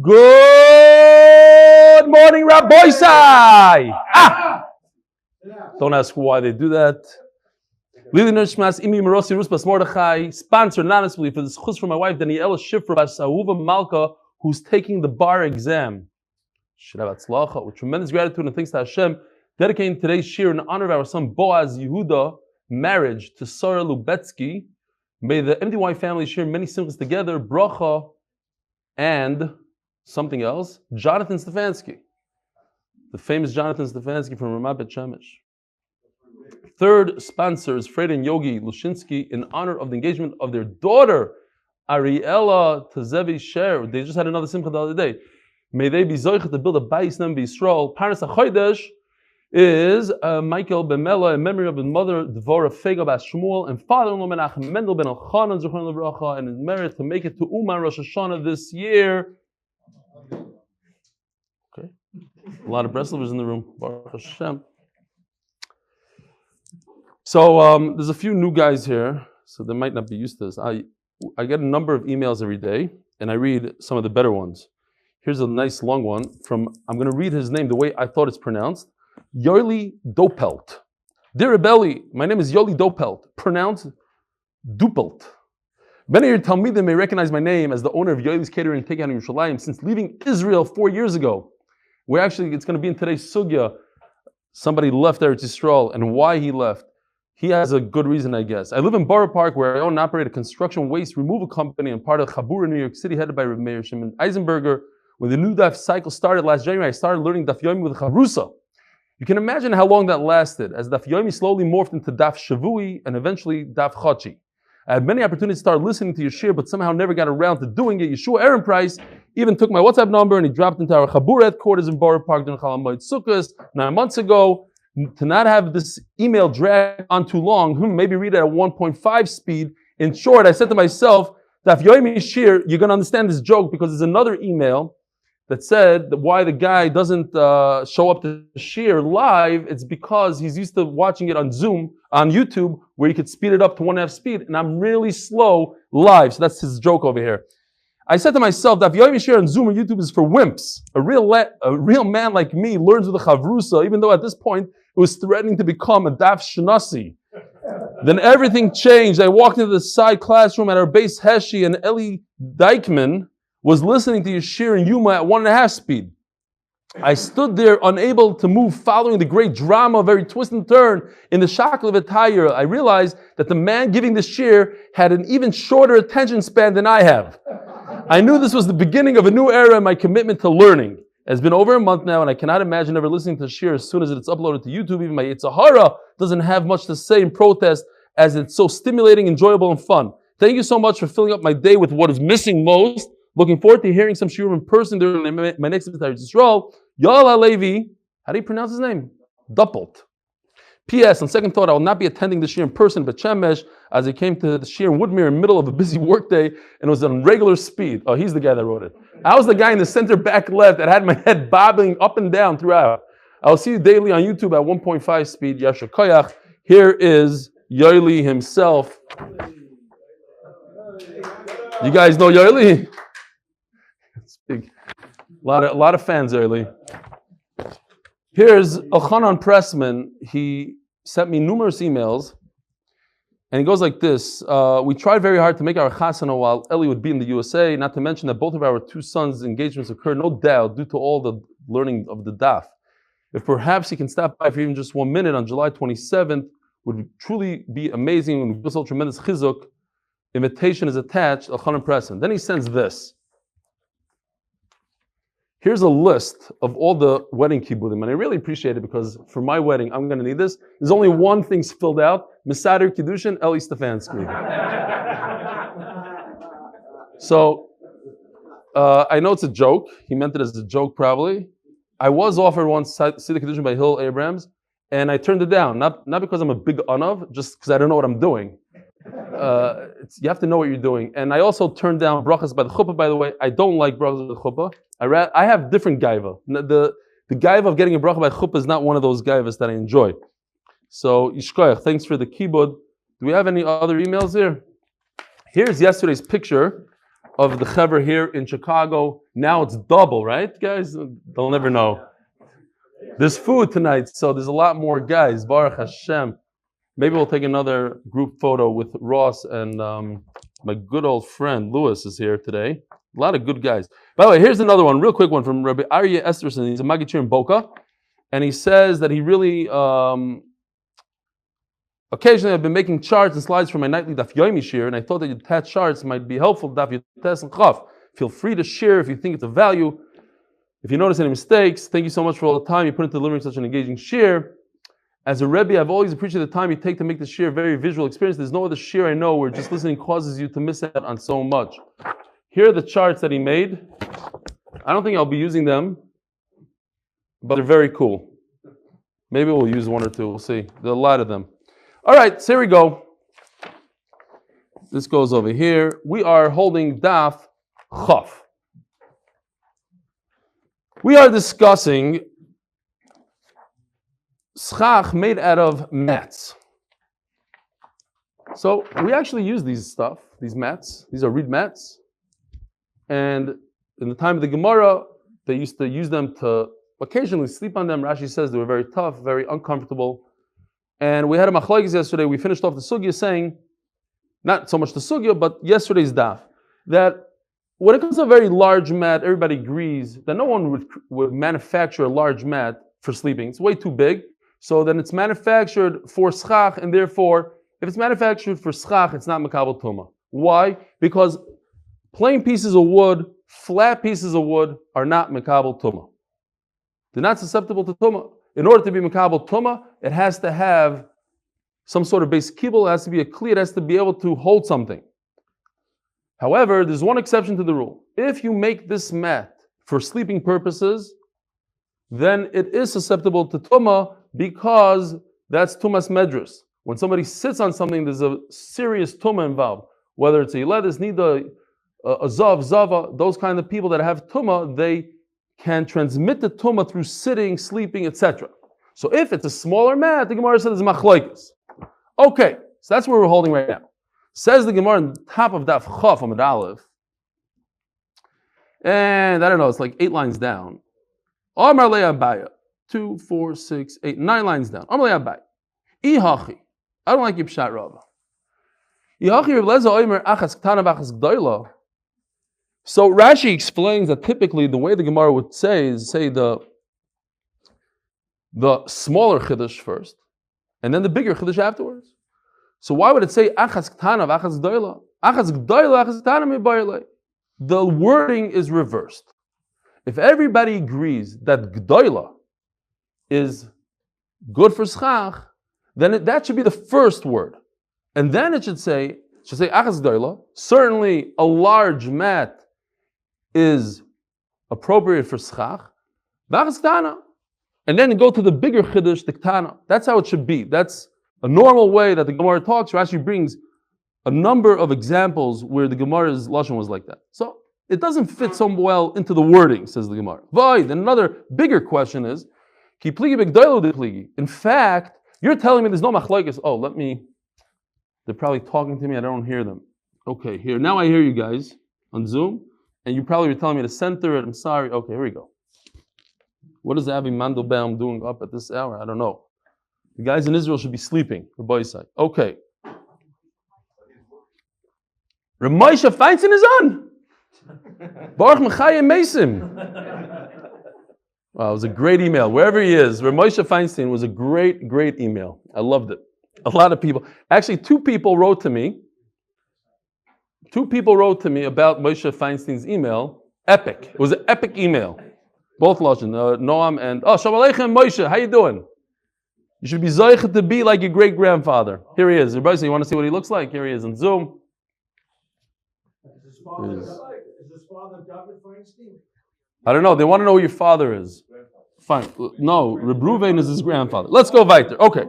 Good morning, Rabbi Sai. Don't ask why they do that. Lili Nishmas Imi Marosi Ruspas Mordechai, sponsored anonymously for the zechus for my wife Daniella shifra ahuva Malka, who's taking the bar exam. With tremendous gratitude and thanks to Hashem, dedicating today's shiur in honor of our son Boaz Yehudah marriage to Sara Lubetski. May the MDY family share many simchas together. Bracha and something else. Jonathan Stefansky, the famous Jonathan Stefansky from Ramat Bet Shemesh. Third sponsor is Frieda and Yogi Loshinsky in honor of the engagement of their daughter Ariella to Zevi Scher. They just had another simcha the other day. May they be zoche to build a bayit in Byisrael. Parnas HaChodesh is Michael Benmeleh in memory of his mother Devora Faige bas shmuel and father-in-law Menachem Mendel ben Elchanan and his merit to make it to Uman Rosh this year. Okay, a lot of Breslovers in the room. Baruch Hashem. So there's a few new guys here, so they might not be used to this. I get a number of emails every day, and I read some of the better ones. Here's a nice long one from, I'm going to read his name the way I thought it's pronounced, Eli Dopelt. Dear Rebelli, my name is Eli Dopelt, pronounced Dupelt. Many of your Talmidim may recognize my name as the owner of Yoeli's Catering Takeout in Yerushalayim since leaving Israel 4 years ago. Where actually, it's going to be in today's Succah, somebody left Eretz Yisrael, and why he left. He has a good reason, I guess. I live in Borough Park, where I own and operate a construction waste removal company and part of Chabura, New York City, headed by Rav Meir Shimon Eisenberger. When the new Daf cycle started last January, I started learning Daf Yomi with Chavrusa. You can imagine how long that lasted, as Daf Yomi slowly morphed into Daf Shavui and eventually Daf Chachi. I had many opportunities to start listening to your shiur, but somehow never got around to doing it. Yeshua Aaron Price even took my WhatsApp number and he dropped into our Chabura headquarters in Borough Park during Chalamoid Succah 9 months ago. To not have this email drag on too long, maybe read it at 1.5 speed. In short, I said to myself, Daf Yomi shiur, you're going to understand this joke because there's another email that said that why the guy doesn't show up to shiur live. It's because he's used to watching it on Zoom, on YouTube, where you could speed it up to 1.5 speed, and I'm really slow live. So that's his joke over here. I said to myself, Daf Yomi shiur on Zoom or YouTube is for wimps. A real man like me learns with a chavrusa, even though at this point it was threatening to become a Daf Shnasi. Then everything changed. I walked into the side classroom at our base Heshi, and Eli Dykman was listening to your shiur in Yuma at 1.5 speed. I stood there unable to move, following the great drama, very twist and turn in the shackle of attire. I realized that the man giving the shiur had an even shorter attention span than I have. I knew this was the beginning of a new era in my commitment to learning. It's been over a month now, and I cannot imagine ever listening to shiur as soon as it's uploaded to YouTube. Even my Yitzhahara doesn't have much to say in protest, as it's so stimulating, enjoyable, and fun. Thank you so much for filling up my day with what is missing most. Looking forward to hearing some shiur in person during my next visit to Yisrael. Yoel Levi, how do you pronounce his name? Duppelt. P.S. On second thought, I will not be attending the shiur in person, but Shemesh, as I came to the shiur in Woodmere in the middle of a busy workday, and it was on regular speed. Oh, he's the guy that wrote it. I was the guy in the center back left that had my head bobbing up and down throughout. I'll see you daily on YouTube at 1.5 speed. Yasher Koyach. Here is Yoeli himself. You guys know Yoeli? It's big. A lot of fans, Yoeli. Here's Elchanan Pressman. He sent me numerous emails, and he goes like this. We tried very hard to make our hashana while Eli would be in the USA, not to mention that both of our 2 sons' engagements occurred, no doubt, due to all the learning of the daf. If perhaps he can stop by for even just 1 minute on July 27th, would truly be amazing and give us all tremendous chizuk. Invitation is attached, Elchanan Pressman. Then he sends this. Here's a list of all the wedding kibbudim, and I really appreciate it because for my wedding, I'm going to need this. There's only one thing filled out: Mesader Kiddushin, Eli Stefansky. So I know it's a joke. He meant it as a joke, probably. I was offered once Siddur Kiddushin by Hill Abrams, and I turned it down. Not because I'm a big unav, just because I don't know what I'm doing. You have to know what you're doing. And I also turned down brachas by the chuppah, by the way. I don't like brachas by the chuppah. I have different gaiva. The gaiva of getting a bracha by chuppah is not one of those gaivas that I enjoy. So, Yishkoyach, thanks for the kibud. Do we have any other emails here? Here's yesterday's picture of the Chaver here in Chicago. Now it's double, right, guys? They'll never know. There's food tonight, so there's a lot more guys. Baruch Hashem. Maybe we'll take another group photo with Ross and my good old friend Lewis is here today. A lot of good guys. By the way, here's another one, real quick one from Rabbi Aryeh Esterson. He's a Magid in Boca, and he says that he really occasionally I've been making charts and slides for my nightly Daf Yomi shiur, and I thought that attached charts might be helpful. Daf Yotes and Chaf. Feel free to share if you think it's of value. If you notice any mistakes, thank you so much for all the time you put into delivering such an engaging shiur. As a Rebbe, I've always appreciated the time you take to make the shiur a very visual experience. There's no other shiur I know where just listening causes you to miss out on so much. Here are the charts that he made. I don't think I'll be using them, but they're very cool. Maybe we'll use one or two. We'll see. There are a lot of them. All right, so here we go. This goes over here. We are holding Daf Chaf. We are discussing schach made out of mats. So we actually use these mats. These are reed mats. And in the time of the Gemara, they used to use them to occasionally sleep on them. Rashi says they were very tough, very uncomfortable. And we had a machlokes yesterday. We finished off the sugya saying, not so much the sugya, but yesterday's daf, that when it comes to a very large mat, everybody agrees that no one would manufacture a large mat for sleeping. It's way too big. So then it's manufactured for schach, and therefore, if it's manufactured for schach, it's not makabel tumah. Why? Because plain pieces of wood, flat pieces of wood are not makabel tumah. They're not susceptible to tumah. In order to be makabel tumah, it has to have some sort of base kibble, it has to be a kli, it has to be able to hold something. However, there's one exception to the rule. If you make this mat for sleeping purposes, then it is susceptible to tumah because that's tumas medrus. When somebody sits on something, there's a serious tumah involved. Whether it's a ledes, nida, a zav, zava, those kind of people that have tumah, they can transmit the tumah through sitting, sleeping, etc. So if it's a smaller mat, the Gemara says it's machlokes. Okay, so that's where we're holding right now. Says the Gemara on top of Daf Chaf Amud Aleph, and I don't know, it's like 8 lines down. Amar le Abaya, 2, 4, 6, 8, 9 lines down. Amar le Abaya, Ihachi. I don't like your pshat Rava. Ihachi Reb Leza Omer Achas Ktana V'Achas Gdoila. So Rashi explains that typically the way the Gemara would say is say the smaller chiddush first, and then the bigger chiddush afterwards. So why would it say achas ktana v'achas gdoila? Achas gdoila, achas ktana mibayilei. The wording is reversed. If everybody agrees that gdoila is good for schach, then that should be the first word, and then it should say achas gdoila. Certainly, a large mat is appropriate for schach. V'achas ktana, and then go to the bigger chiddush, the ktana. That's how it should be. That's a normal way that the Gemara talks. Rashi brings a number of examples where the Gemara's lashon was like that. So it doesn't fit so well into the wording, says the Gemara. Then another bigger question is, ki pligi b'gdoilo de pligi. In fact, you're telling me there's no machlokes. Oh, they're probably talking to me, I don't hear them. Okay, here, now I hear you guys on Zoom, and you probably were telling me to center it. I'm sorry. Okay, here we go. What is Avi Mandelbaum doing up at this hour? I don't know. The guys in Israel should be sleeping. Okay. Ramosha Feinstein is on. Baruch Mechayim Mesim. Wow, it was a great email. Wherever he is, Ramosha Feinstein was a great, great email. I loved it. A lot of people. Actually, 2 people wrote to me. 2 people wrote to me about Moshe Feinstein's email. Epic. It was an epic email. Both Lashon, Noam and Shalom Aleichem Moshe. How you doing? You should be zoche to be like your great grandfather. Here he is. Everybody, you want to see what he looks like? Here he is on Zoom. Is his father David Feinstein? I don't know. They want to know who your father is. Fine. No, Reb Ruvain is his grandfather. Let's go weiter. Okay.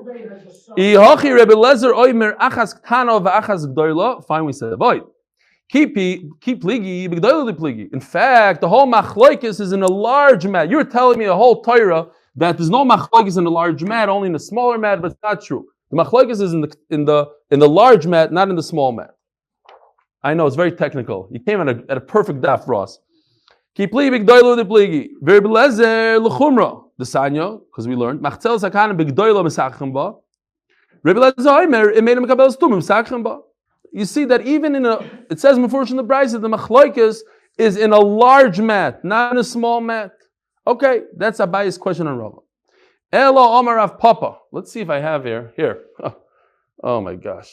Fine, we said avoid. Keep pligi, pligi. In fact, the whole machlokes is in a large mat. You're telling me a whole Torah that there's no machlokes in a large mat, only in a smaller mat, but it's not true. The machlokes is in the large mat, not in the small mat. I know, it's very technical. You came at a perfect daf, Ross. Ki pligi b'gdoilo de pligi. V'Rebbe Lezer l'chumra. The sanyo, because we learned. Machzel sakana b'gdoilo mesachim ba. Rebbe Lezer omer, it made him kabel stum mesachim ba. You see that even it says before in the Brisa, the machlokes is in a large mat, not in a small mat. Okay, that's Abaye's question on Rava. Elo Omar Rav Papa. Let's see if I have here. Here. Oh my gosh.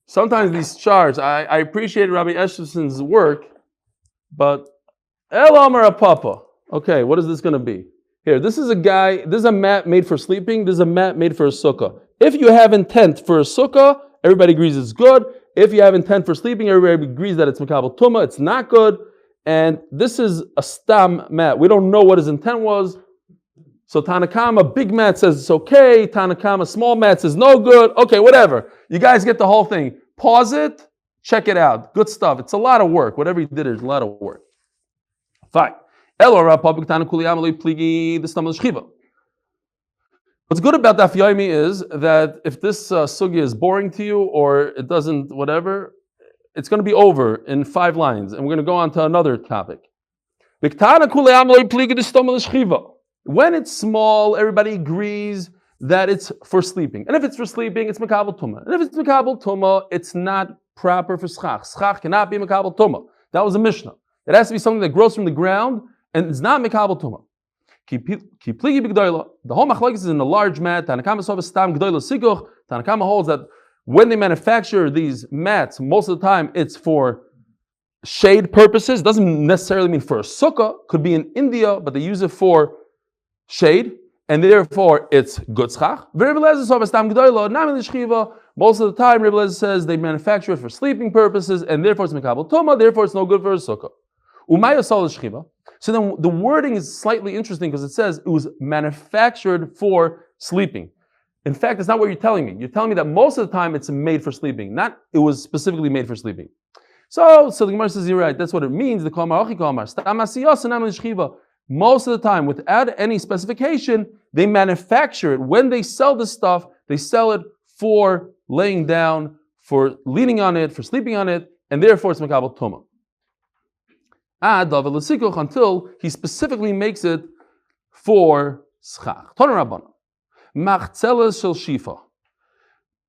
Sometimes these charts, I appreciate Rabbi Esheson's work, but Elo Omar Rav Papa. Okay, what is this going to be? Here, this is a mat made for sleeping, this is a mat made for a sukkah. If you have intent for a sukkah, everybody agrees it's good. If you have intent for sleeping, everybody agrees that it's Makabel Tumah, it's not good. And this is a stam mat. We don't know what his intent was. So Tanakama, big mat says it's okay. Tanakama, small mat says no good. Okay, whatever. You guys get the whole thing. Pause it, check it out. Good stuff. It's a lot of work. Whatever he did is a lot of work. Fine. What's good about Daf Yomi is that if this sugya is boring to you or it doesn't, whatever, it's going to be over in 5 lines, and we're going to go on to another topic. When it's small, everybody agrees that it's for sleeping. And if it's for sleeping, it's Makabel Tumah. And if it's Makabel Tumah, it's not proper for Schach. Schach cannot be Makabel Tumah. That was a Mishnah. It has to be something that grows from the ground, and it's not Makabel Tumah. The whole machlokes is in a large mat. Tanakama holds that when they manufacture these mats, most of the time it's for shade purposes. It doesn't necessarily mean for a sukkah. Could be in India, but they use it for shade, and therefore it's good schach. Most of the time, Rebbe Lezer says they manufacture it for sleeping purposes, and therefore it's mekabel tumah. Therefore it's no good for a sukkah. So then the wording is slightly interesting because it says it was manufactured for sleeping. In fact, it's not what you're telling me. You're telling me that most of the time it's made for sleeping, not it was specifically made for sleeping. So the Gemara says you're right. That's what it means. Most of the time, without any specification, they manufacture it. When they sell this stuff, they sell it for laying down, for leaning on it, for sleeping on it, and therefore it's mekabel tumah. Until he specifically makes it for schach. Machzeles shel shifa.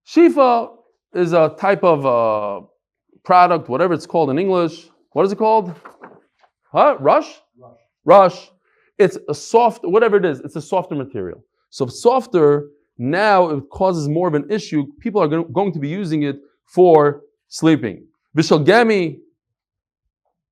Shifa is a type of product, whatever it's called in English. What is it called? Rush? Rush. It's a soft, whatever it is, it's a softer material. So softer, now it causes more of an issue. People are going to be using it for sleeping. Vishalgemi,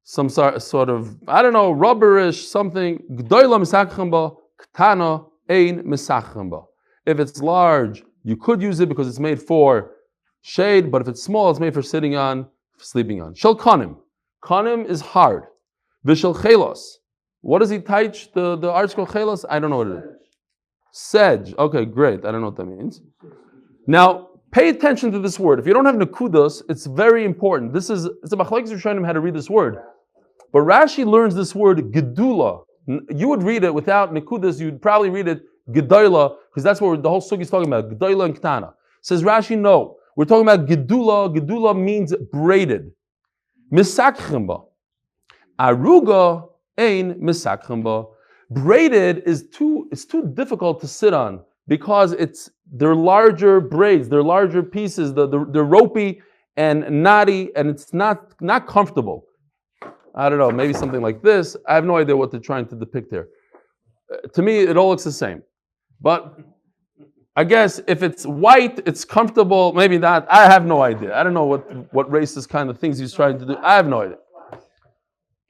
some sort of, I don't know, rubberish, something. Gdoila misachim ba, ktana ein misachim ba. If it's large, you could use it because it's made for shade, but if it's small, it's made for sitting on, sleeping on. Shel kanim. Kanim is hard. Vishal chelos. What does he teach? The article chelos? I don't know what it is. Sedge. Okay, great. I don't know what that means. Now, pay attention to this word. If you don't have nekudos, it's very important. It's a machlokes rishonim how to read this word. But Rashi learns this word gedula. You would read it without nekudos. You'd probably read it gedola, because that's what the whole sugi is talking about. Gedola and ktana. Says Rashi, no. We're talking about gedula. Gedula means braided. Misakchimba. Aruga ein misakchimba. Braided is too difficult to sit on because they're larger braids, they're larger pieces, they're ropey and knotty, and it's not comfortable. I don't know, maybe something like this. I have no idea what they're trying to depict here. To me, it all looks the same. But I guess if it's white, it's comfortable, maybe not. I have no idea. I don't know what racist kind of things he's trying to do. I have no idea.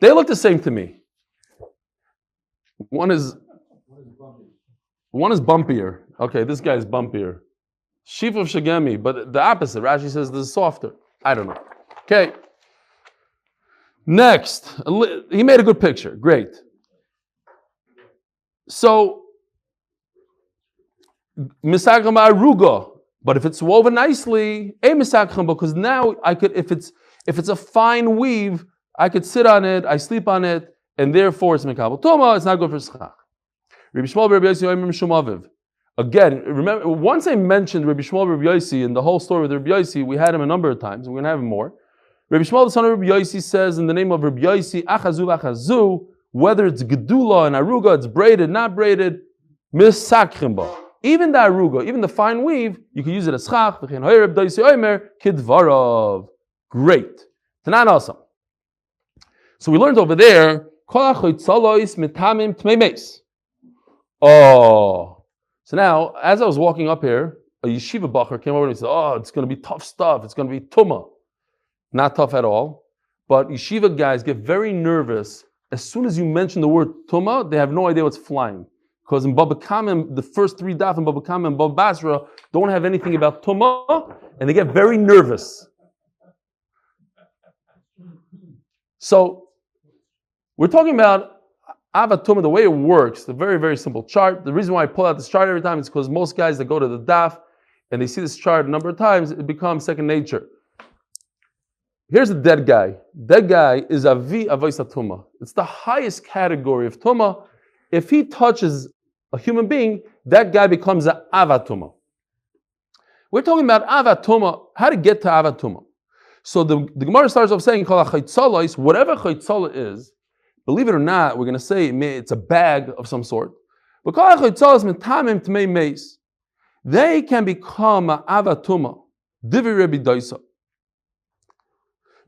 They look the same to me. One is bumpier. Okay, this guy is bumpier. Shif of Shagemi, but the opposite. Rashi says this is softer. I don't know. Okay. Next, he made a good picture. Great. So, misachim aruga. But if it's woven nicely, misachim, because now I could, if it's a fine weave, I could sit on it, I sleep on it, and therefore it's mekabel tumah. It's not good for schach. Rabbi Shmuel Rabbi Yossi Omer Shumaviv. Again, remember, once I mentioned Rabbi Shmuel Rabbi Yossi in the whole story with Rabbi Yossi, we had him a number of times. We're going to have him more. Rabbi Shmuel, the son of Rabbi Yossi, says in the name of Rabbi Yossi, achazu, whether it's gedula and aruga, it's braided, not braided, misakrim ba. Even the aruga, even the fine weave, you can use it as schach, kidvarav. Great. Tanan awesome. So we learned over there, oh. So now, as I was walking up here, a yeshiva bacher came over and he said, oh, it's going to be tough stuff. It's going to be tumah. Not tough at all. But yeshiva guys get very nervous. As soon as you mention the word tumah, they have no idea what's flying. Because in Baba Kamim, the first three daf in Baba Kamim and Baba Basra don't have anything about tumah, and they get very nervous. So, we're talking about Avat Tumah, the way it works, the very, very simple chart. The reason why I pull out this chart every time is because most guys that go to the daf and they see this chart a number of times, it becomes second nature. Here's a dead guy. Dead guy is Avi Avaisa Tumah. It's the highest category of Tumah. If he touches a human being, that guy becomes an Avat Tumah. We're talking about Avat Tumah, how to get to Avat Tumah. So the Gemara starts off saying, whatever chaytzala is, believe it or not, we're going to say it's a bag of some sort. But they can become avatuma. Divi Rebbe Daisa.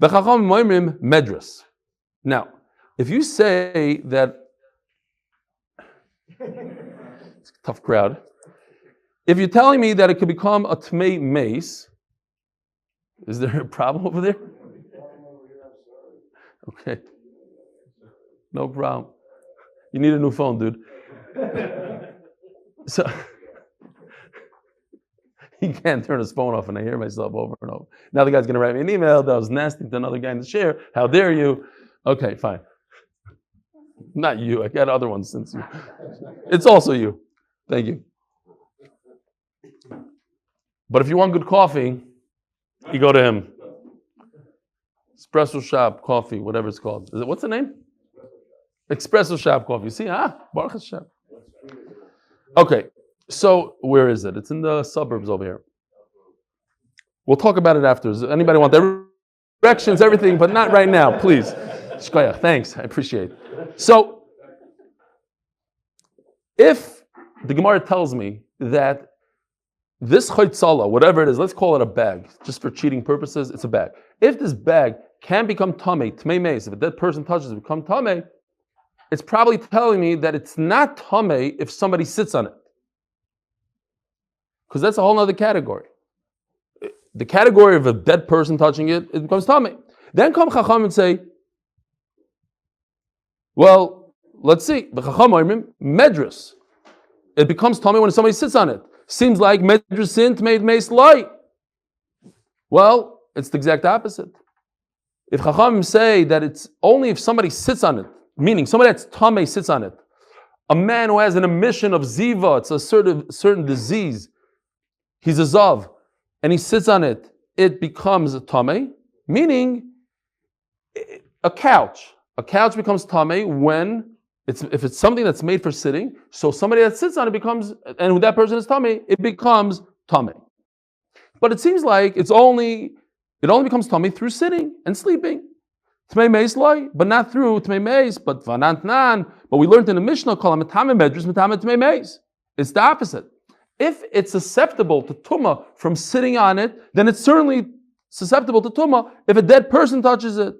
Medras. Now, if you say that, it's a tough crowd. If you're telling me that it could become a tmei mace, is there a problem over there? Okay. No problem. You need a new phone, dude. So he can't turn his phone off, and I hear myself over and over. Now the guy's going to write me an email that was nasty to another guy in the share. How dare you? Okay, fine. Not you. I got other ones since you. It's also you. Thank you. But if you want good coffee, you go to him. Espresso shop coffee, whatever it's called. What's the name? Espresso shop coffee. See, Baruch Hashem. Okay, so where is it? It's in the suburbs over here. We'll talk about it after. Does anybody want directions, everything, but not right now, please. Shkoyach, thanks, I appreciate it. So, if the Gemara tells me that this chaytzala, whatever it is, let's call it a bag, just for cheating purposes, it's a bag. If this bag can become tamei, tmei meis, if a dead person touches it, become tamei, it's probably telling me that it's not tamei if somebody sits on it. Because that's a whole other category. The category of a dead person touching it, it becomes tamei. Then come Chacham and say, well, let's see, the Chacham medras. It becomes tamei when somebody sits on it. Seems like medrasin made meis light. Well, it's the exact opposite. If Chachamim say that it's only if somebody sits on it, meaning somebody that's tamei sits on it, a man who has an emission of ziva, it's a certain disease, he's a zav, and he sits on it, it becomes a tamei, meaning a couch. A couch becomes tamei when if it's something that's made for sitting, so somebody that sits on it becomes, and that person is tamei, it becomes tamei. But it seems like it only becomes tamei through sitting and sleeping. Tmei meis loy, but not through tmei meis, but vanant nan. But we learned in the Mishnah, kol hametame medrus metame tmei meis. It's the opposite. If it's susceptible to tumah from sitting on it, then it's certainly susceptible to tumah if a dead person touches it.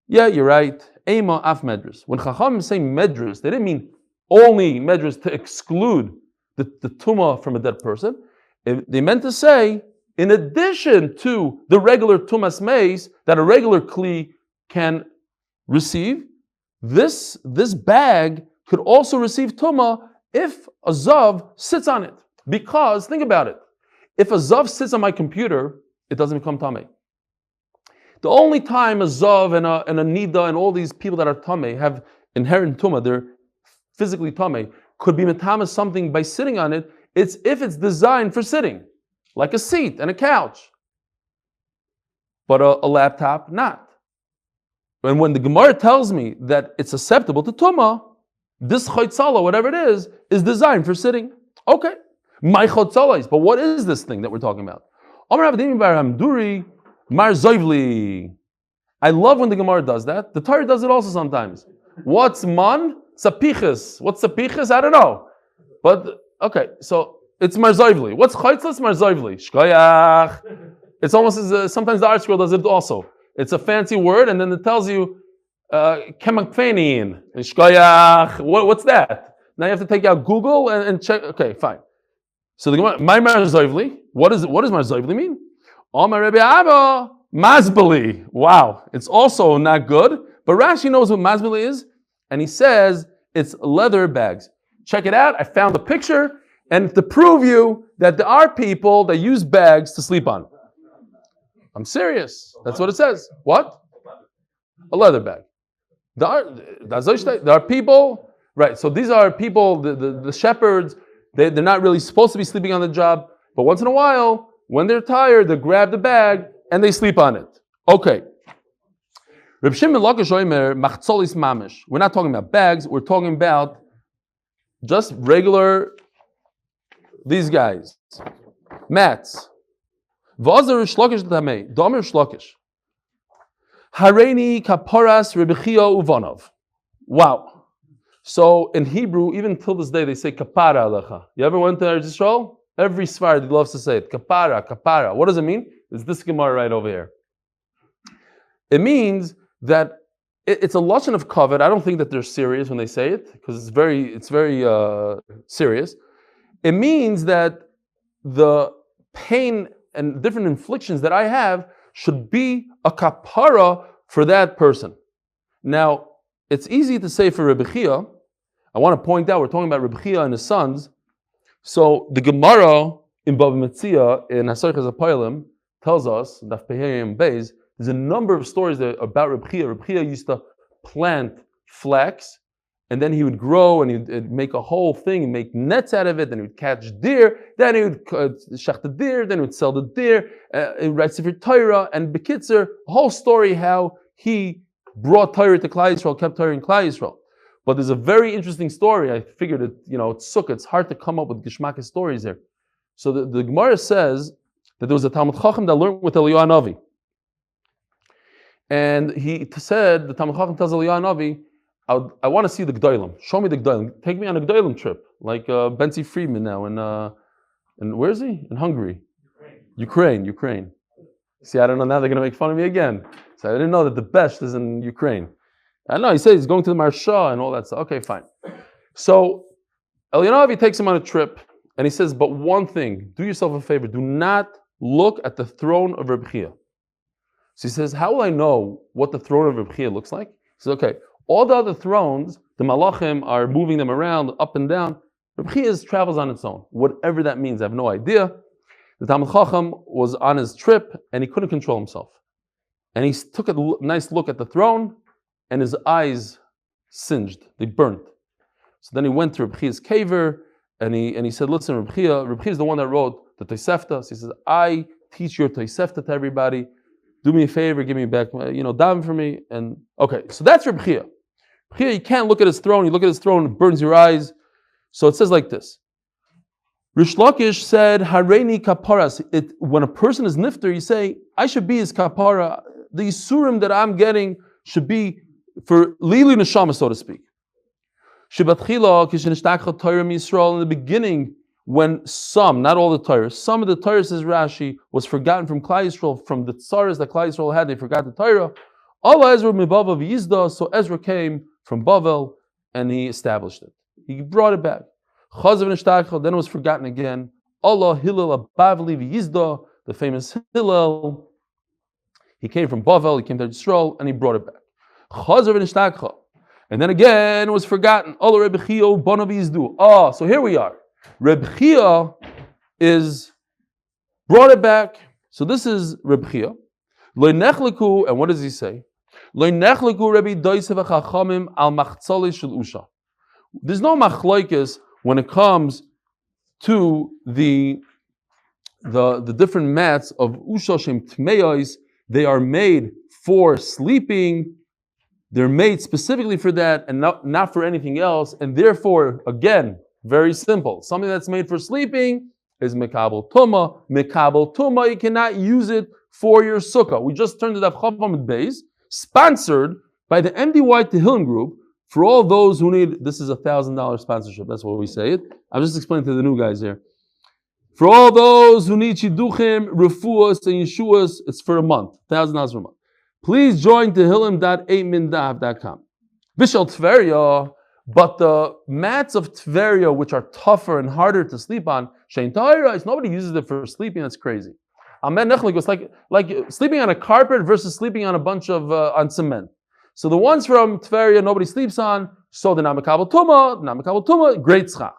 Yeah, you're right. Ema af medrus. When Chachamim say medrus, they didn't mean only medrus to exclude the tumah from a dead person. They meant to say, in addition to the regular tumas meis that a regular kli can receive, this bag could also receive tumah if a zav sits on it. Because, think about it, if a zav sits on my computer, it doesn't become tamei. The only time a zav and a nida and all these people that are tamei have inherent tumah, they're physically tamei, could be metama something by sitting on it, it's if it's designed for sitting, like a seat and a couch. But a laptop, not. And when the Gemara tells me that it's susceptible to tumah, this chaytzala, whatever it is designed for sitting. Okay. My chaytzala, but what is this thing that we're talking about? Amar Avdim bar Hamduri, Mar Zoivli. I love when the Gemara does that. The Torah does it also sometimes. What's man? Sapichas. What's sapichas? I don't know. But, okay, so it's marzovli. What's chaitzlas? Marzovli. Shkoyach. It's almost as sometimes the art scroll does it also. It's a fancy word, and then it tells you, kemakfenin. Shkoyach. What's that? Now you have to take out Google and check. Okay, fine. So the Gemara, my marzovli. What does marzovli mean? Omar Rebbe Abba. Mazbali. Wow. It's also not good. But Rashi knows what mazbali is. And he says it's leather bags. Check it out. I found a picture. And to prove you that there are people that use bags to sleep on. I'm serious. That's what it says. What? A leather bag. There are people, right? So these are people, the shepherds, they're not really supposed to be sleeping on the job. But once in a while, when they're tired, they grab the bag and they sleep on it. Okay. Reb Shimon Lakish Omer machzolis mamish. We're not talking about bags. We're talking about just regular, these guys, mats. V'azar shlokish tamei. Domer shlokish. Hareini kaparas rebechio uvanov. Wow. So in Hebrew, even till this day, they say kapara alecha. You ever went to Eretz Yisrael? Every Sfarad loves to say it. Kapara, kapara. What does it mean? It's this Gemara right over here. It means that it's a lashon of kavod. I don't think that they're serious when they say it, because it's very serious. It means that the pain and different inflictions that I have should be a kapara for that person. Now, it's easy to say for Rebbe Chia. I want to point out, we're talking about Rebbe Chia and his sons. So the Gemara in Bava Metzia in Hasaychas Apoyalim tells us, Daf Yomi Beis, there's a number of stories about Reb Chia. Reb Chia used to plant flax, and then he would grow, and he'd make a whole thing, and make nets out of it, then he would catch deer, then he would shech the deer, then he would sell the deer, he would write Sefer Torah, and Bekitzer, a whole story how he brought Torah to Klal Yisrael, kept Torah in Klal Yisrael. But there's a very interesting story. I figured it's Succah. It's hard to come up with Geshmaka stories there. So the Gemara says that there was a Talmud Chacham that learned with Eliyahu Navi. And he said, the Talmud Chacham tells Eliyahu Navi, I want to see the G'daylim. Show me the G'daylim. Take me on a G'daylim trip. Like Benzi Friedman now in where is he? In Hungary. Ukraine. See, I don't know, now they're going to make fun of me again. So I didn't know that the best is in Ukraine. I know, he says he's going to the Marsha and all that stuff. Okay, fine. So Eliyahu Navi takes him on a trip, and he says, but one thing, do yourself a favor, do not look at the throne of Reb Chia. So he says, how will I know what the throne of Reb Chia looks like? He says, okay, all the other thrones, the Malachim are moving them around, up and down. Reb Chia travels on its own. Whatever that means, I have no idea. The Talmud Chacham was on his trip, and he couldn't control himself. And he took a nice look at the throne, and his eyes singed, they burnt. So then he went to Reb Chia's caver, and he said, listen, Reb Chia is the one that wrote the Tosefta. So he says, I teach your Tosefta to everybody. Do me a favor, give me back, daven for me. And okay, so that's Reb Chia. Reb Chia, you can't look at his throne. You look at his throne, it burns your eyes. So it says like this. Rish Lakish said, Hareini kaparas. When a person is nifter, you say, I should be his kapara. The Yisurim that I'm getting should be for Lili Neshama, so to speak. Shibatchila, Kishenishtakha Torah Yisrael, in the beginning, when some, not all the Torah, some of the Torah, says Rashi, was forgotten from Klal Yisrael, from the tsaras that Klal Yisrael had, they forgot the Torah. Allah Ezra Mibavel Yizda, so Ezra came from Bavel, and he established it. He brought it back. Chazav Nishtakha, then it was forgotten again. Allah Hillel Abavli Yizda, the famous Hillel, he came from Bavel, he came to Yisrael, and he brought it back. Chazav Nishtakha. And then again, it was forgotten. Allah Reb Chia Bonav Yizdu. Oh, so here we are. Reb Chia is brought it back. So this is Reb Chia. Lo nechleku, and what does he say? Lo nechleku Rebbe Doisev Chachamim al machtzali shel usha. There's no machlokes when it comes to the different mats of usha shem tmeyos. They are made for sleeping. They're made specifically for that and not for anything else. And therefore, again, very simple. Something that's made for sleeping is mekabel tuma. Mekabel tuma, you cannot use it for your sukkah. We just turned to Daf Amud Beis. sponsored by the MDY Tehillim Group for all those who need. This is $1,000 sponsorship. That's what we say it. I'm just explaining to the new guys here. For all those who need shidduchim, refuas, and yeshuas, it's for a month, $1,000 for a month. Please join tehillim.8mindav.com. Bishal Tveria, but the mats of Tveria, which are tougher and harder to sleep on, Shein Ta'ira, nobody uses it for sleeping. That's crazy. Amen Nechlik was like sleeping on a carpet versus sleeping on a bunch of on cement. So the ones from Tveria nobody sleeps on. So the Namakabel Tuma, great schach.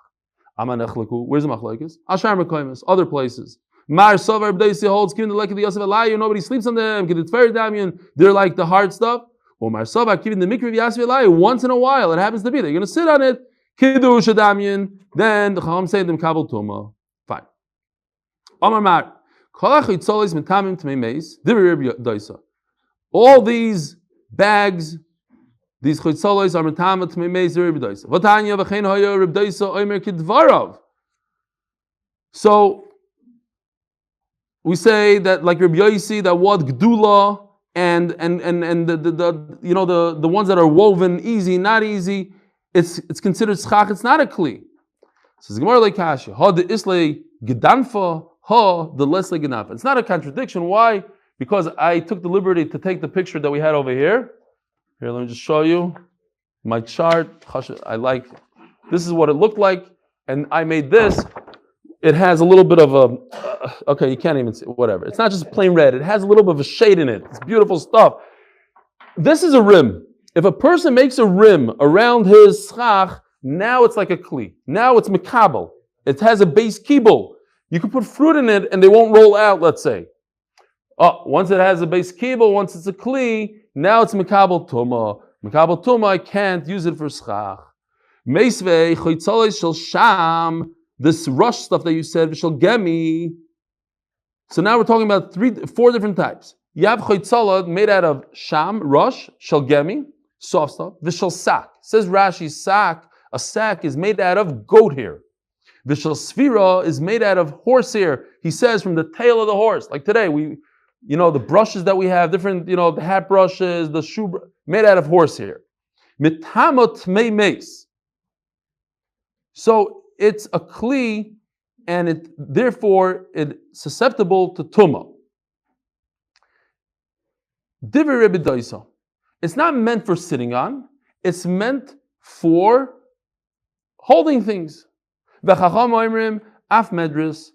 Amen Nechliku. Where's the machlokes? Ashar Mekoimus, other places. Mar Sovar B'Deisi holds Kivin the Lek of the Yosef Elayu. Nobody sleeps on them. Get the Tveria Damian. They're like the hard stuff. Or Mar Sovar Kivin the Mikri Yosef Elayu. Once in a while, it happens to be that you're going to sit on it. Kiddush Damian. Then the Chacham say them Kabel Tuma. Fine. Amar Mar. All these bags, these chitzolos are metama tmei meis Reb Doisa. Vatanya v'chein hoya Reb Doisa omer kidvarav. So we say that like Reb Yosi, that what gdula and the ones that are woven easy, not easy, it's considered schach. It's not a kli. Says Gemara like Kasha. Ha de islay gedanfa. The less leganaf. It's not a contradiction. Why? Because I took the liberty to take the picture that we had over here. Here, let me just show you my chart. I like this is what it looked like, and I made this. It has a little bit of a okay, you can't even see whatever. It's not just plain red. It has a little bit of a shade in it. It's beautiful stuff. This is a rim. If a person makes a rim around his schach, now it's like a kli. Now it's mekabel. It has a base kibul. You can put fruit in it and they won't roll out, let's say. Once it has a base kibble, once it's a kli, now it's mekabel tuma. Mekabel tuma, I can't use it for schach. Meisvei, choitzoles shel sham, this rush stuff that you said, shel gemi. So now we're talking about 4 different types. You have choitzolad made out of sham, rush, shel gemi, soft stuff, v'shel sak. Says Rashi, sak, a sack is made out of goat hair. Vishal Sfira is made out of horsehair. He says from the tail of the horse. Like today, the brushes that we have, different, the hat brushes, the shoe, made out of horsehair. Mitamot mei meis. So it's a kli, and therefore it's susceptible to tuma. Divrei Rebbe Doisa. It's not meant for sitting on. It's meant for holding things. Af medris.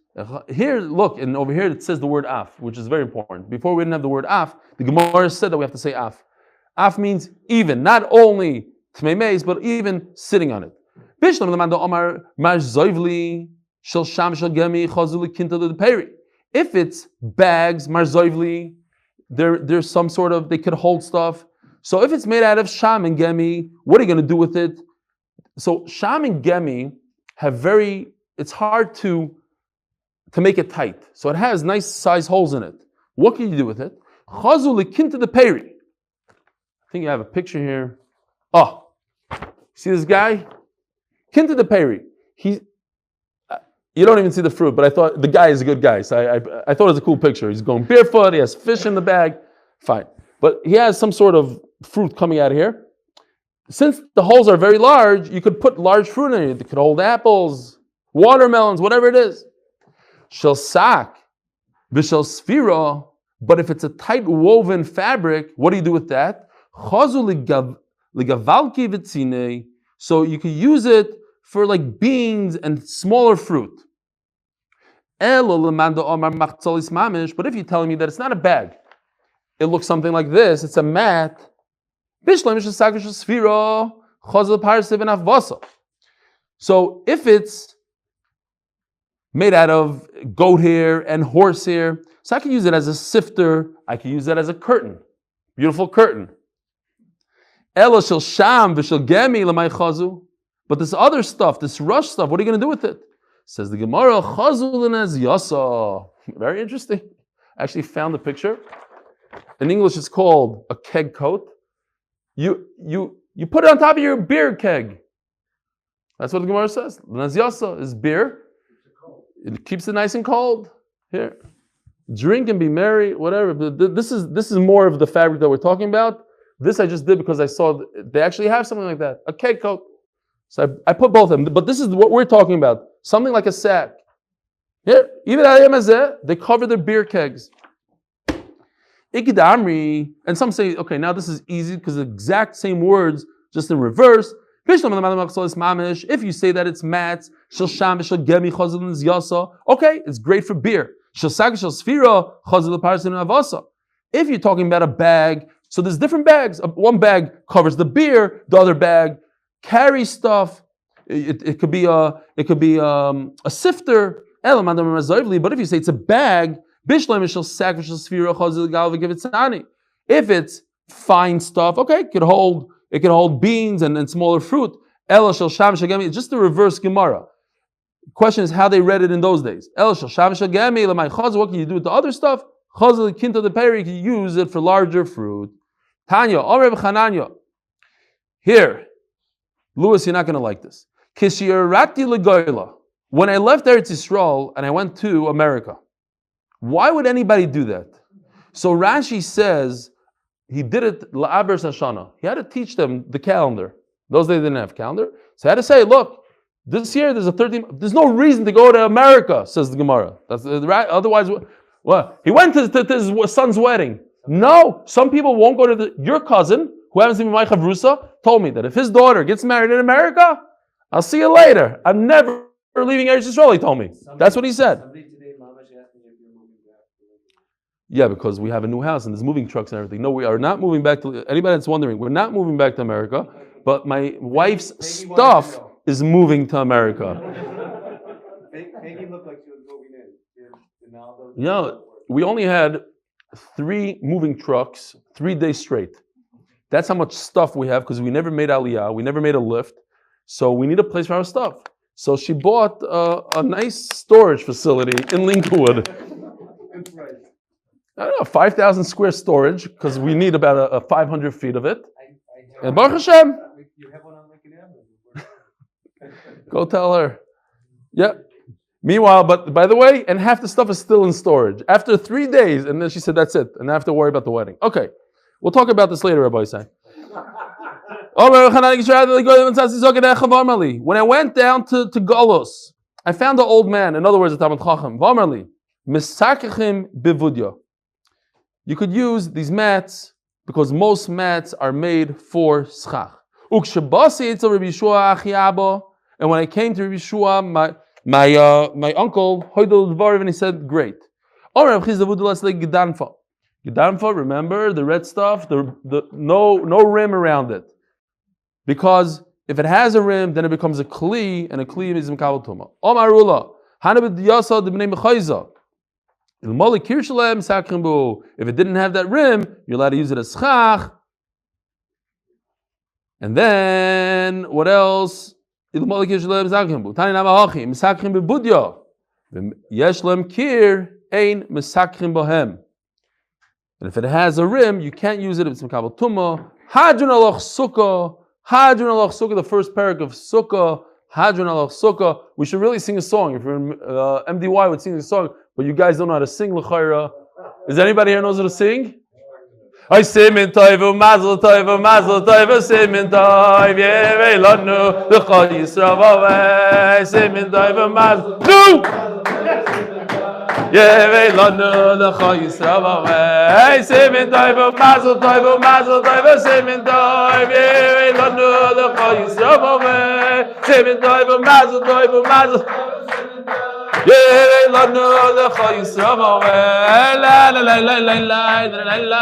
Here, look, and over here it says the word af, which is very important. Before we didn't have the word af, the Gemara said that we have to say af. Af means even, not only tmei meis, but even sitting on it. If it's bags, marzoivli, there's some sort of, they could hold stuff. So if it's made out of sham and gemi, what are you going to do with it? So sham and gemi it's hard to make it tight. So it has nice size holes in it. What can you do with it? Chazu likinta the peri. I think you have a picture here. Oh, see this guy? Kinta the peri. You don't even see the fruit, but I thought the guy is a good guy. So I thought it was a cool picture. He's going barefoot, he has fish in the bag. Fine. But he has some sort of fruit coming out of here. Since the holes are very large, you could put large fruit in it. You could hold apples, watermelons, whatever it is. Shel sak, v'shel sfira. But if it's a tight woven fabric, what do you do with that? Chazu ligavalki v'tzine. So you could use it for like beans and smaller fruit. But if you're telling me that it's not a bag, it looks something like this, it's a mat. So if it's made out of goat hair and horse hair, so I can use it as a sifter, I can use it as a curtain, beautiful curtain. But this other stuff, this rush stuff, what are you going to do with it? Says the Gemara, very interesting. I actually found the picture. In English it's called a keg coat. You put it on top of your beer keg. That's what the Gemara says. Naz yasa is beer. It keeps it nice and cold. Here. Drink and be merry, whatever. But this is more of the fabric that we're talking about. This I just did because I saw they actually have something like that, a cake coat. So I put both of them. But this is what we're talking about. Something like a sack. Here, even they cover their beer kegs. And some say, okay, now this is easy because the exact same words, just in reverse. If you say that it's mats, okay, it's great for beer. If you're talking about a bag, so there's different bags. One bag covers the beer, the other bag carries stuff. It could be a sifter. But if you say it's a bag, if it's fine stuff, okay, it could hold beans and smaller fruit. It's just the reverse Gemara. Question is how they read it in those days. What can you do with the other stuff? You can use it for larger fruit. Tanya, here, Louis, you're not going to like this. When I left Eretz Yisrael and I went to America, why would anybody do that? So Rashi says he did it la'aber hashana. He had to teach them the calendar. Those days they didn't have calendar. So he had to say, look, this year there's a 13. There's no reason to go to America, says the Gemara. That's otherwise, what? He went to his son's wedding. No, some people won't go to your cousin, who happens to be my chavrusa, told me that if his daughter gets married in America, I'll see you later. I'm never leaving Eretz Yisrael, he told me. That's what he said. Yeah, because we have a new house and there's moving trucks and everything. No, we are not moving back to, anybody that's wondering, we're not moving back to America, but my wife's stuff is moving to America. Make it look like she was moving in. You know, we only had 3 moving trucks, 3 days straight. That's how much stuff we have because we never made aliyah, we never made a lift. So we need a place for our stuff. So she bought a nice storage facility in Lincolnwood. I don't know, 5,000 square storage, because we need about 500 feet of it. And Baruch Hashem. You have one on Lincoln Avenue. Go tell her. Yeah. Meanwhile, but by the way, and half the stuff is still in storage. After 3 days, and then she said, that's it. And I have to worry about the wedding. Okay. We'll talk about this later, Rabbi Isai. When I went down to Golos, I found an old man, in other words, a Talmud Chacham. You could use these mats because most mats are made for Succah. And when I came to Rabbi Yeshua, my uncle, and he said, great. Gedanfa, remember the red stuff, no rim around it. Because if it has a rim, then it becomes a kli, and a kli is mekabel tuma. Omarula, hanabed yasa de bnei mechayza. If it didn't have that rim, you're allowed to use it as schach. And then, what else? And if it has a rim, you can't use it if it's mekabel tuma. Hadron alach sukkah. Hadron alach sukkah, the first parak of Succah. Hadron alach sukkah. We should really sing a song. If you're in MDY, would sing a song, but you guys don't know how to sing l'chayra. Is anybody here knows how to sing? I simin toiv, mazel simin toiv, yevei lanu l'chol Yisrael, simin toiv, mazel. No! Yevei lanu l'chol Yisrael, simin toiv, mazel simin toiv, yevei lanu l'chol Yisrael, simin toiv, mazel. Yeah, la no the Yisrael, la la la la la la la la la la.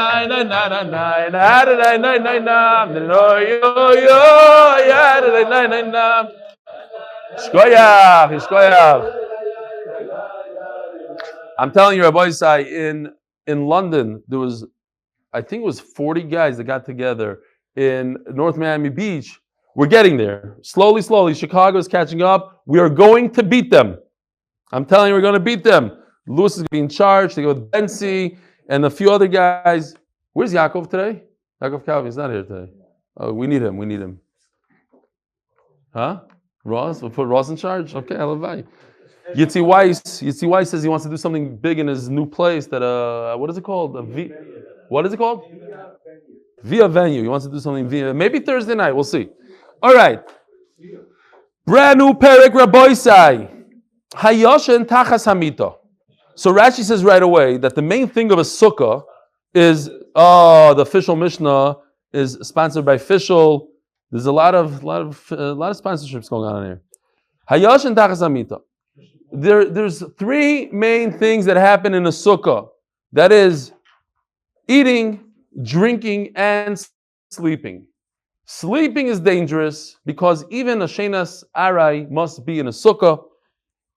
I'm telling you, Rabbi Isai, in London, there was, I think it was 40 guys that got together in North Miami Beach. We're getting there. Slowly. Chicago is catching up. We are going to beat them. I'm telling you, we're going to beat them. Lewis is going to be in charge. They go with Bensi and a few other guys. Where's Yaakov today? Yaakov Calvin is not here today. Oh, we need him. Huh? Ross? We'll put Ross in charge? Okay, I love you. Yitzi Weiss says he wants to do something big in his new place. That what is it called? What is it called? Via venue. He wants to do something via maybe Thursday night. We'll see. All right. Brand new perek Rabboisai. Hayoshen tachas hamita. So Rashi says right away that the main thing of a sukkah is the official Mishnah is sponsored by official. There's a lot of sponsorships going on in here. Hayoshen tachas hamita. There's three main things that happen in a sukkah. That is eating, drinking, and sleeping. Sleeping is dangerous because even a shenas arai must be in a sukkah.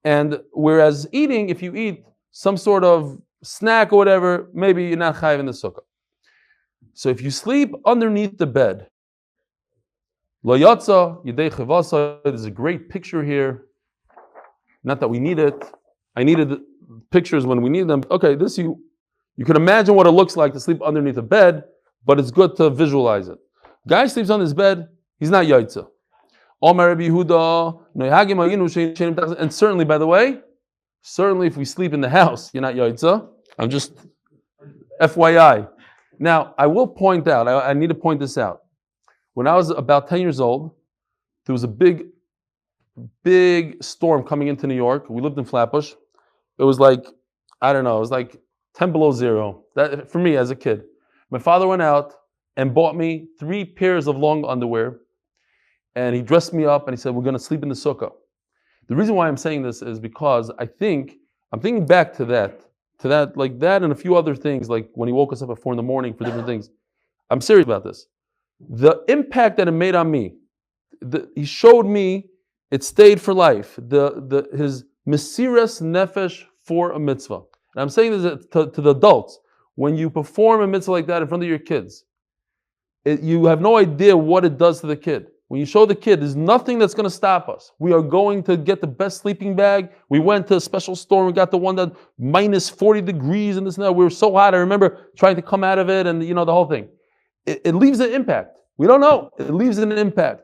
And whereas eating, if you eat some sort of snack or whatever, maybe you're not chayiv in the sukkah. So if you sleep underneath the bed, lo yatsa yidei chivasa, there's a great picture here. Not that we need it. I needed pictures when we need them. Okay, this you can imagine what it looks like to sleep underneath a bed, but it's good to visualize it. Guy sleeps on his bed, he's not yaitza. And certainly, by the way, if we sleep in the house, you're not yaitza. I'm just FYI. Now, I will point out, I need to point this out. When I was about 10 years old, there was a big storm coming into New York. We lived in Flatbush. It was like, I don't know, it was like 10 below zero. That for me as a kid. My father went out and bought me 3 pairs of long underwear. And he dressed me up and he said, we're going to sleep in the sukkah. The reason why I'm saying this is because I'm thinking back to that, like that and a few other things, like when he woke us up at 4 a.m. for different things. I'm serious about this. The impact that it made on me, he showed me, it stayed for life. His mesiras nefesh for a mitzvah. And I'm saying this to the adults. When you perform a mitzvah like that in front of your kids, you have no idea what it does to the kid. When you show the kid, there's nothing that's going to stop us. We are going to get the best sleeping bag. We went to a special store and we got the one that minus 40 degrees and this and that. We were so hot. I remember trying to come out of it and the whole thing. It leaves an impact. We don't know. It leaves an impact.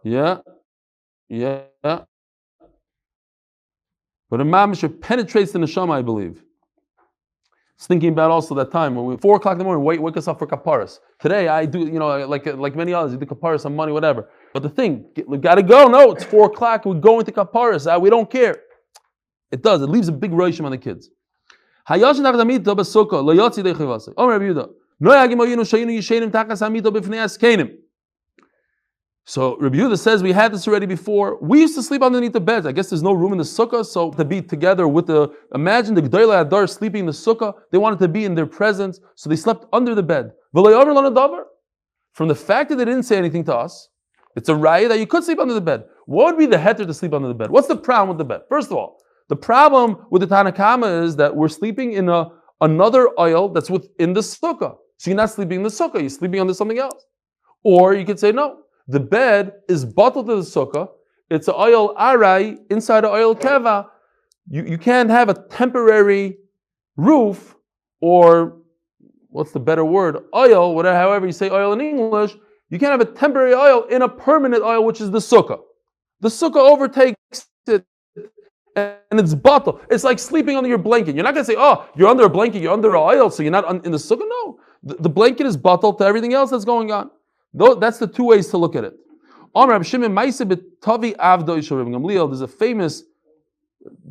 Yeah. But a mamish penetrates the neshama, I believe. Thinking about also that time when 4 o'clock in the morning, wake us up for kaparas. Today I do, like many others, you do kaparas on money, whatever. But the thing, we gotta go. No, it's 4 o'clock. We're going to kaparas. We don't care. It does. It leaves a big roshim on the kids. So Rabbi Yehudah says we had this already before. We used to sleep underneath the beds. I guess there's no room in the sukkah, so to be together with imagine the G'dayla Adar sleeping in the sukkah. They wanted to be in their presence, so they slept under the bed. From the fact that they didn't say anything to us, it's a raya that you could sleep under the bed. What would be the heter to sleep under the bed? What's the problem with the bed? First of all, the problem with the Tanakama is that we're sleeping in another oil that's within the sukkah. So you're not sleeping in the sukkah, you're sleeping under something else. Or you could say no. The bed is bottled to the sukkah. It's an oil arai inside an oil keva. You can't have a temporary roof or what's the better word? Oil, whatever, however you say oil in English. You can't have a temporary oil in a permanent oil, which is the sukkah. The sukkah overtakes it and it's bottled. It's like sleeping under your blanket. You're not going to say, oh, you're under a blanket, you're under an oil, so you're not in the sukkah. No, the blanket is bottled to everything else that's going on. That's the 2 ways to look at it. There's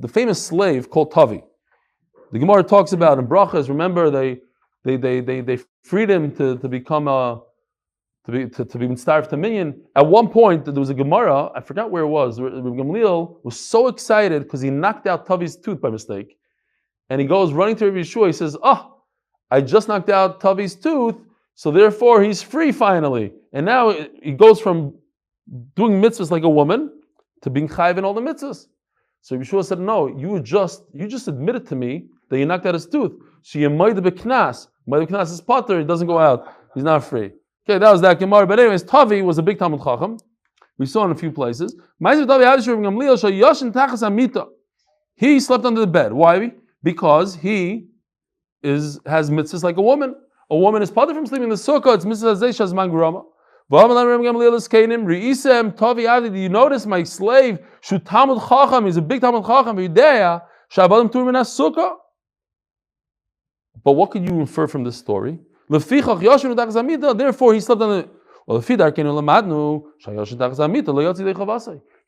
a famous slave called Tavi. The Gemara talks about in Brachas. Remember, they freed him to become to be starved to minion. At one point, there was a Gemara. I forgot where it was. Rabbi Gamliel was so excited because he knocked out Tavi's tooth by mistake, and he goes running to Rabbi Yeshua. He says, "Oh, I just knocked out Tavi's tooth." So therefore, he's free finally. And now he goes from doing mitzvahs like a woman to being chayiv in all the mitzvahs. So Yeshua said, no, you just admitted to me that you knocked out his tooth. So you might have beknas. Might beknas is potter. He doesn't go out. He's not free. Okay, that was that Gemara. But anyways, Tavi was a big Talmud Chacham. We saw in a few places. He slept under the bed. Why? Because he has mitzvahs like a woman. A woman is potter from sleeping in the sukkah. It's mitzvah zeishas man grama. Do you notice my slave? He's a big Talmud Chacham. But what could you infer from this story? Therefore, he slept on the.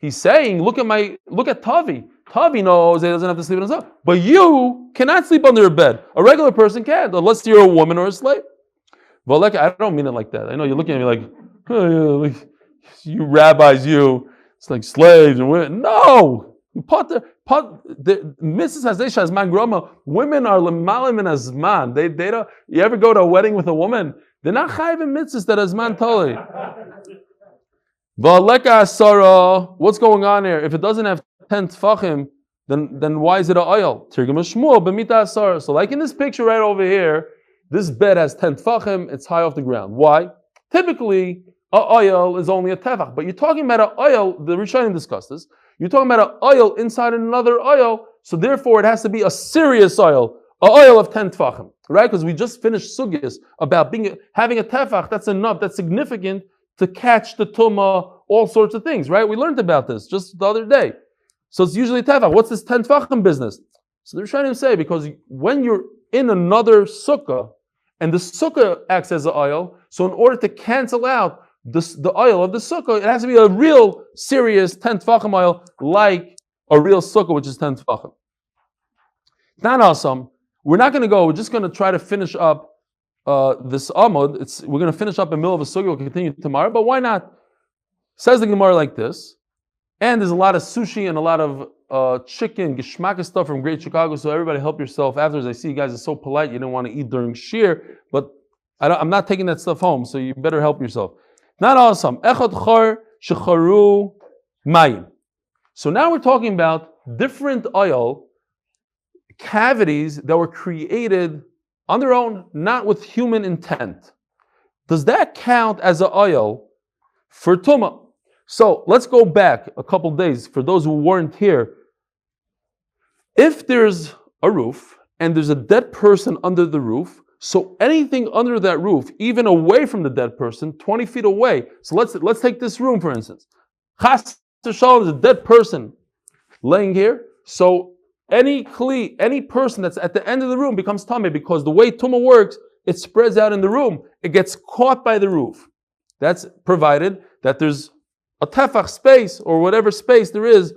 He's saying, look at Tavi. Tavi knows he doesn't have to sleep on his own. But you cannot sleep under a bed. A regular person can't, unless you're a woman or a slave. Well, I don't mean it like that. I know you're looking at me like, oh, yeah, you rabbis, it's like slaves and women. No! The Mrs. Hazesha Azman Groma, women are lemalim in Azman. They don't. You ever go to a wedding with a woman? They're not chayiv in mitzvahs that Azman totally. V'aleka Sara, what's going on here? If it doesn't have 10 tfachim, then why is it an oil? Tirgum shmuel b'mita Sara. So like in this picture right over here, this bed has 10 tfachim. It's high off the ground. Why? Typically, an oil is only a tefach, but you're talking about an oil. The Rishonim discussed this. You're talking about an oil inside another oil, so therefore it has to be a serious oil, an oil of 10 tefachim, right? Because we just finished sugyas about having a tefach. That's enough. That's significant to catch the tumah, all sorts of things, right? We learned about this just the other day. So it's usually a tefach. What's this 10 tefachim business? So they're trying to say, because when you're in another sukkah, and the sukkah acts as an oil, so in order to cancel out the oil of the sukkah, it has to be a real serious 10 tefachim oil, like a real sukkah, which is 10 tefachim. Not awesome. We're not going to go. We're just going to try to finish up this Amud. We're going to finish up in the middle of a sukkah. We'll continue tomorrow, but why not? Says the Gemara like this. And there's a lot of sushi and a lot of chicken, geschmack stuff from Great Chicago, so everybody help yourself. Afterwards, I see you guys are so polite, you didn't want to eat during shiur, but I'm not taking that stuff home, so you better help yourself. Not awesome. Echad char shecharu mayim. So now we're talking about different oil cavities that were created on their own, not with human intent. Does that count as an oil for tumah? So let's go back a couple days for those who weren't here. If there's a roof and there's a dead person under the roof, so anything under that roof, even away from the dead person, 20 feet away. So let's take this room for instance. Chas v'shalom, is a dead person laying here. So any person that's at the end of the room becomes tummy, because the way tumah works, it spreads out in the room. It gets caught by the roof. That's provided that there's a tefach space or whatever space there is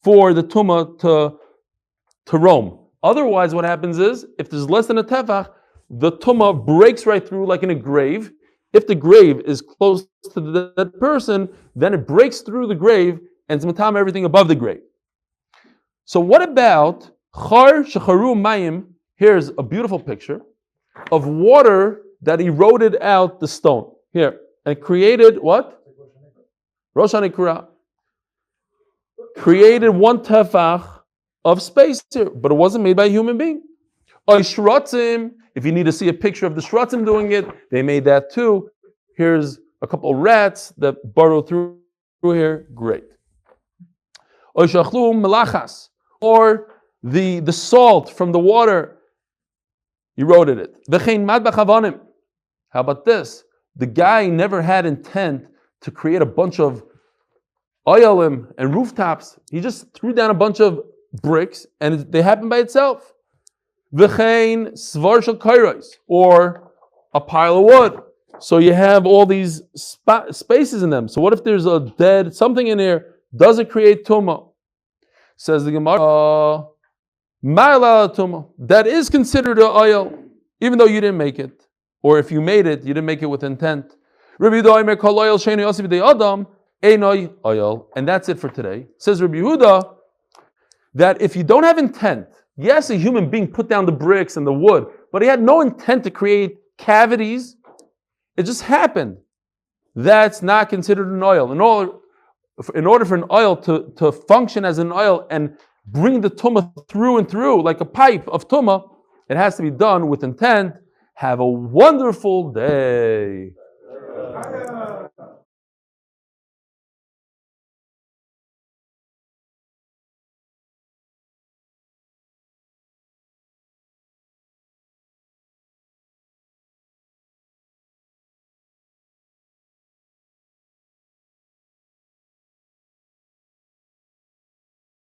for the tumah to roam. Otherwise, what happens is, if there's less than a tefach, the tumah breaks right through like in a grave. If the grave is close to the dead person, then it breaks through the grave and it's matam everything above the grave. So what about char shecharu mayim? Here's a beautiful picture of water that eroded out the stone. Here. And created what? Rosh Hanikra. Created one tefach of space here, but it wasn't made by a human being. If you need to see a picture of the shratzim doing it, they made that too. Here's a couple of rats that burrow through here. Great. Or the salt from the water eroded it. How about this? The guy never had intent to create a bunch of oilim and rooftops. He just threw down a bunch of bricks and they happened by itself. V'chein svar shel kairos, or a pile of wood. So you have all these spaces in them. So what if there's a dead something in there? Does it create tumah? Says the Gemara, ma'ala tumah. That is considered an oil, even though you didn't make it. Or if you made it, you didn't make it with intent. And that's it for today. Says Rabbi Yehudah that if you don't have intent, yes, a human being put down the bricks and the wood, but he had no intent to create cavities. It just happened. That's not considered an oil. In order for an oil to function as an oil and bring the tumah through and through like a pipe of tumah, it has to be done with intent. Have a wonderful day.